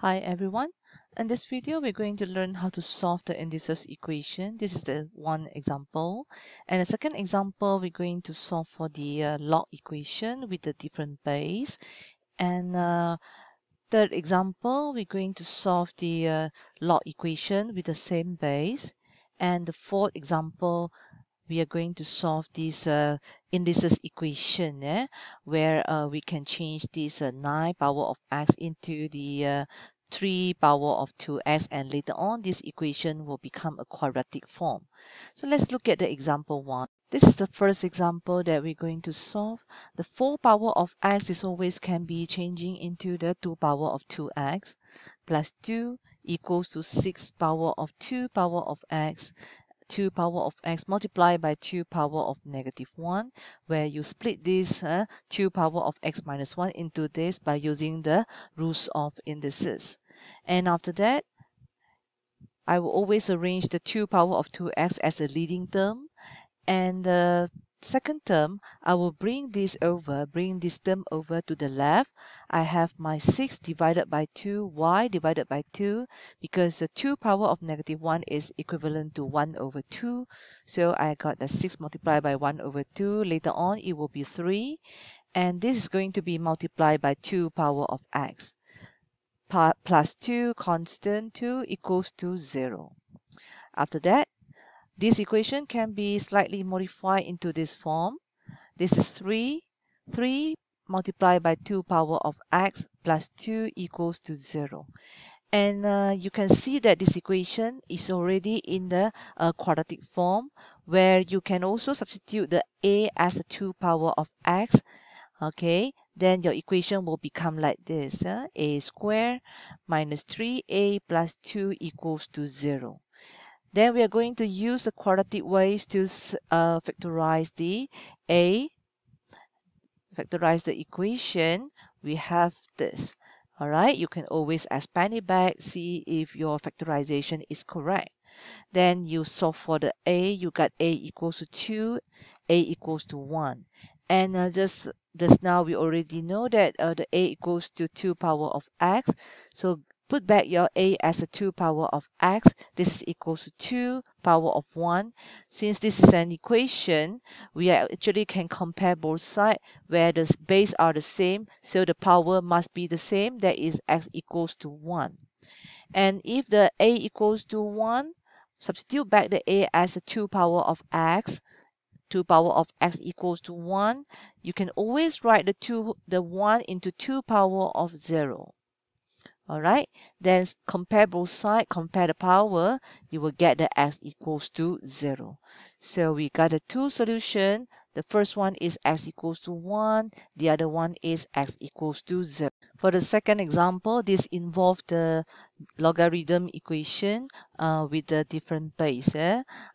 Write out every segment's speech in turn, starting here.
Hi everyone. In this video, we're going to learn how to solve the indices equation. This is the one example. And the second example, we're going to solve for the log equation with the different base. And third example, we're going to solve the log equation with the same base. And the fourth example, we are going to solve this indices equation, where we can change this 9 power of x into the 3 power of 2x, and later on this equation will become a quadratic form. So let's look at the example 1. This is the first example that we're going to solve. The 4 power of x is always can be changing into the 2 power of 2x plus 2 equals to 6 power of 2 power of x 2 power of x multiplied by 2 power of -1, where you split this 2 power of x minus 1 into this by using the rules of indices. And after that, I will always arrange the 2 power of 2x as a leading term, and the second term, I will bring this term over to the left. I have my 6 divided by 2, y divided by 2, because the 2 power of -1 is equivalent to 1 over 2. So I got the 6 multiplied by 1 over 2. Later on, it will be 3. And this is going to be multiplied by 2 power of x. Plus 2 constant 2 equals to 0. After that, this equation can be slightly modified into this form. This is 3 multiplied by 2 power of x plus 2 equals to 0. And you can see that this equation is already in the quadratic form, where you can also substitute the a as a 2 power of x. Okay, then your equation will become like this. A squared minus 3a plus 2 equals to 0. Then we are going to use the quadratic ways to factorize the equation. We have this. All right, you can always expand it back, see if your factorization is correct. Then you solve for the a, you got a equals to 2, a equals to 1. And just now we already know that the a equals to 2 power of x. So put back your a as a 2 power of x. This is equals to 2 power of 1. Since this is an equation, we actually can compare both sides where the base are the same. So the power must be the same. That is x equals to 1. And if the a equals to 1, substitute back the a as a 2 power of x. 2 power of x equals to 1. You can always write the 1 into 2 power of 0. All right, then compare both sides, compare the power, you will get the x equals to 0. So we got the two solutions. The first one is x equals to 1. The other one is x equals to 0. For the second example, this involves the logarithm equation with the different base.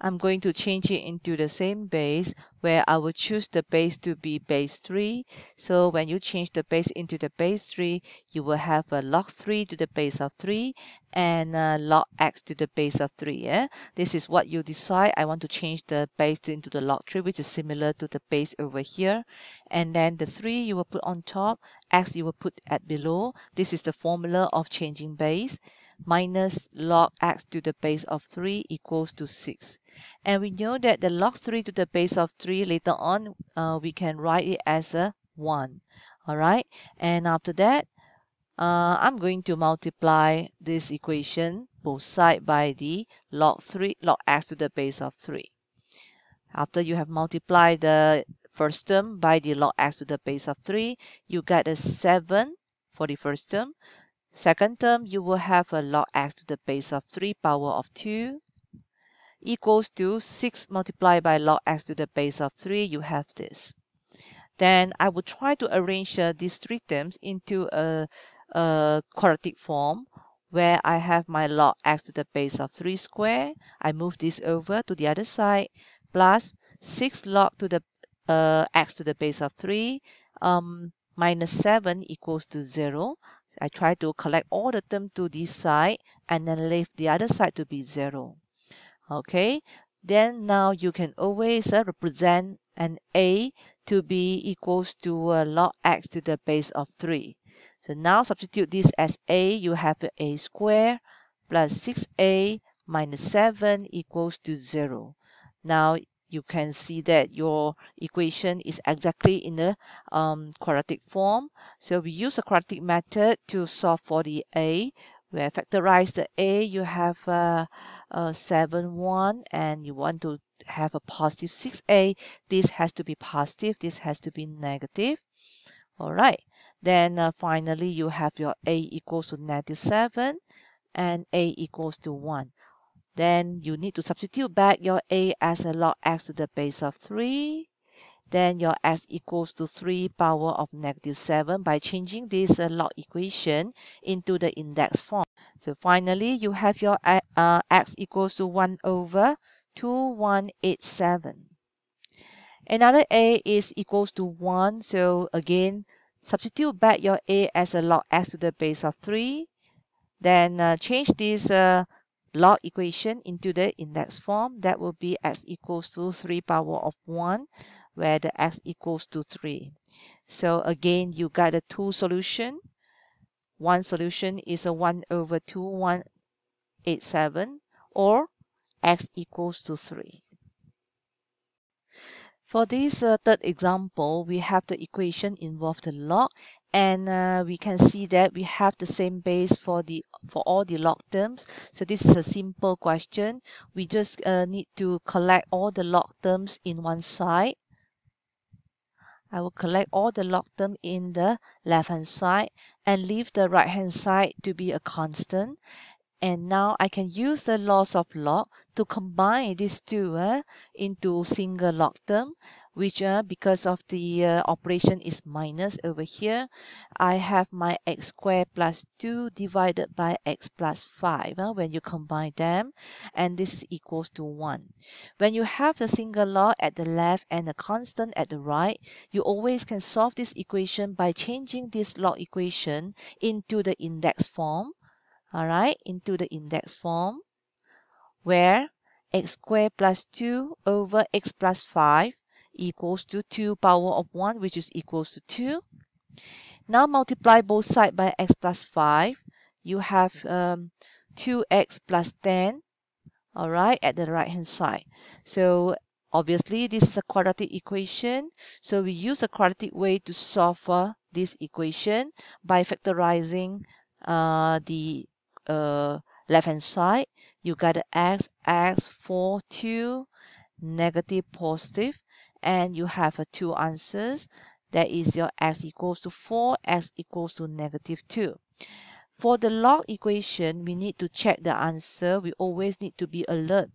I'm going to change it into the same base, where I will choose the base to be base 3. So when you change the base into the base 3, you will have a log 3 to the base of 3 and log x to the base of 3. This is what you decide. I want to change the base into the log 3, which is similar to the base over here. And then the 3 you will put on top, x you will put at below. This is the formula of changing base. Minus log x to the base of 3 equals to 6. And we know that the log 3 to the base of 3, later on, we can write it as a 1. All right. And after that, I'm going to multiply this equation, both sides, by the log x to the base of 3. After you have multiplied the first term by the log x to the base of 3, you get a 7 for the first term. Second term, you will have a log x to the base of 3 power of 2 equals to 6 multiplied by log x to the base of 3. You have this. Then I will try to arrange these three terms into a quadratic form, where I have my log x to the base of 3 square. I move this over to the other side, plus 6 log to the x to the base of 3 minus 7 equals to 0. I try to collect all the terms to this side and then leave the other side to be 0. Okay, then now you can always represent an a to be equals to log x to the base of 3. So now substitute this as a. You have a square plus 6a minus 7 equals to 0. Now you can see that your equation is exactly in the quadratic form. So we use a quadratic method to solve for the a. Where factorize the a, you have 7, 1, and you want to have a positive 6a. This has to be positive, this has to be negative. All right. Then finally, you have your a equals to negative 7 and a equals to 1. Then you need to substitute back your a as a log x to the base of 3. Then your x equals to 3 power of negative 7 by changing this log equation into the index form. So finally, you have your x equals to 1 over 2187. Another a is equals to 1. So again, substitute back your a as a log x to the base of 3. Then change this log equation into the index form. That will be x equals to 3 power of 1, where the x equals to 3. So again, you got a two solution. One solution is a 1 over 2187, or x equals to 3. For this third example, we have the equation involve the log, and we can see that we have the same base for all the log terms. So this is a simple question. We just need to collect all the log terms in one side. I will collect all the log term in the left hand side and leave the right hand side to be a constant. And now I can use the laws of log to combine these two into single log term, which because of the operation is minus over here, I have my x squared plus 2 divided by x plus 5 when you combine them, and this is equals to 1. When you have the single log at the left and the constant at the right, you always can solve this equation by changing this log equation into the index form. Alright, into the index form, where x squared plus 2 over x plus 5 equals to 2 power of 1, which is equals to 2. Now multiply both sides by x plus 5. You have 2x plus 10, alright, at the right hand side. So obviously this is a quadratic equation, so we use a quadratic way to solve for this equation by factorizing the left hand side. You got x, 4, 2, negative, positive, and you have two answers. That is your x equals to 4, x equals to negative 2. For the log equation, we need to check the answer. We always need to be alert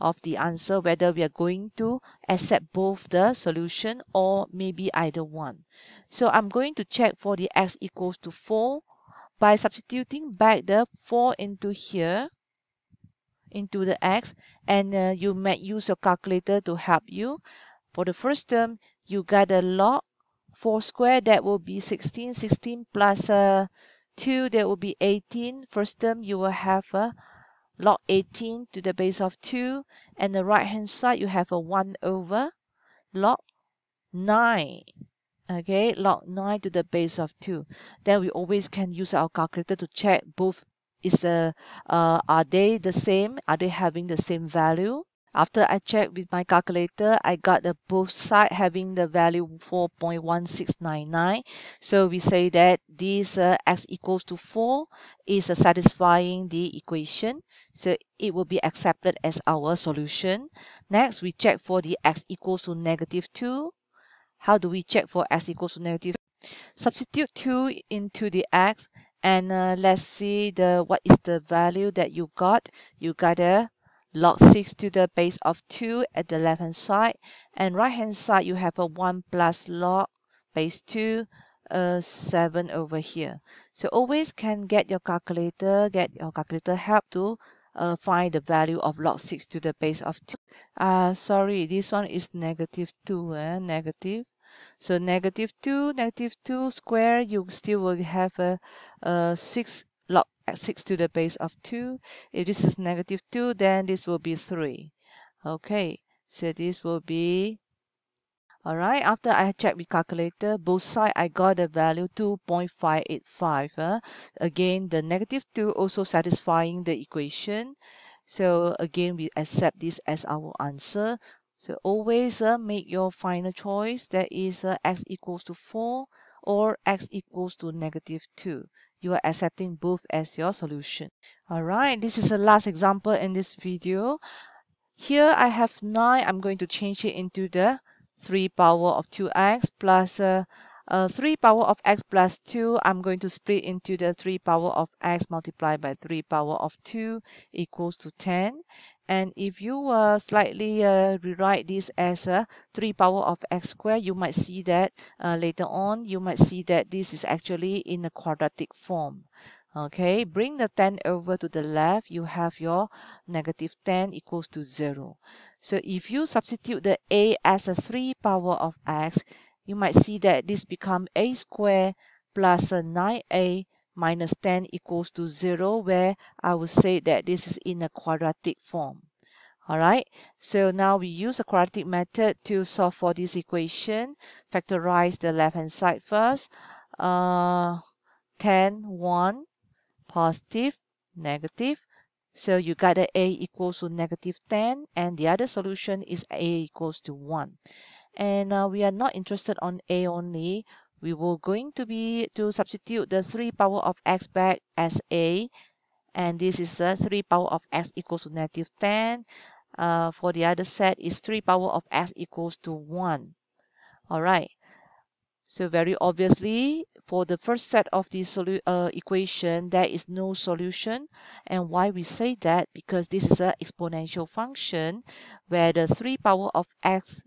of the answer, whether we are going to accept both the solution or maybe either one. So I'm going to check for the x equals to 4 by substituting back the 4 into here, into the x, and you might use your calculator to help you. For the first term, you got a log 4 squared, that will be 16. 16 plus 2, that will be 18. First term, you will have a log 18 to the base of 2, and the right hand side, you have a 1 over log 9. Okay, log 9 to the base of 2. Then we always can use our calculator to check both are they the same? Are they having the same value? After I checked with my calculator, I got both sides having the value 4.1699. So we say that this x equals to 4 is satisfying the equation. So it will be accepted as our solution. Next, we check for the x equals to negative 2. How do we check for x equals to negative? Substitute 2 into the x, and let's see what is the value that you got. You got a log 6 to the base of 2 at the left hand side, and right hand side you have a 1 plus log base 2, 7 over here. So always can get your calculator help to find the value of log 6 to the base of 2. Sorry, this one is negative 2, negative. So negative 2 square, you still will have a 6 log 6 to the base of 2. If this is negative 2, then this will be 3. Okay, so this will be All right, after I checked with calculator, both sides I got a value 2.585. Again, the -2 also satisfying the equation. So again, we accept this as our answer. So always make your final choice. That is x equals to 4 or x equals to -2. You are accepting both as your solution. All right, this is the last example in this video. Here I have 9. I'm going to change it into the 3 power of 2x plus 3 power of x plus 2. I'm going to split into the 3 power of x multiplied by 3 power of 2 equals to 10. And if you slightly rewrite this as 3 power of x squared, you might see that later on, you might see that this is actually in a quadratic form. Okay, bring the 10 over to the left, you have your -10 equals to 0. So if you substitute the a as a 3 power of x, you might see that this becomes a squared plus a 9a minus 10 equals to 0, where I would say that this is in a quadratic form. Alright, so now we use the quadratic method to solve for this equation. Factorize the left hand side first. 10, 1, positive, negative. So you got that a equals to -10, and the other solution is a equals to 1. And we are not interested on a only. We were going to substitute the 3 power of x back as a, and this is 3 power of x equals to -10. For the other set is 3 power of x equals to 1. All right. So very obviously, for the first set of the equation, there is no solution. And why we say that? Because this is an exponential function where the 3 power of x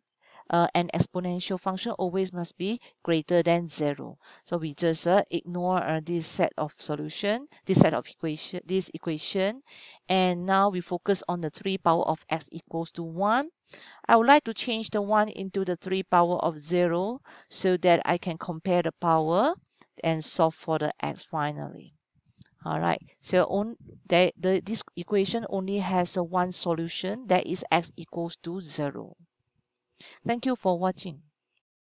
an exponential function always must be greater than 0. So we just ignore this set of solution, this set of equation, this equation. And now we focus on the 3 power of x equals to 1. I would like to change the 1 into the 3 power of 0 so that I can compare the power and solve for the x finally. Alright, so this equation only has one solution, that is x equals to 0. Thank you for watching.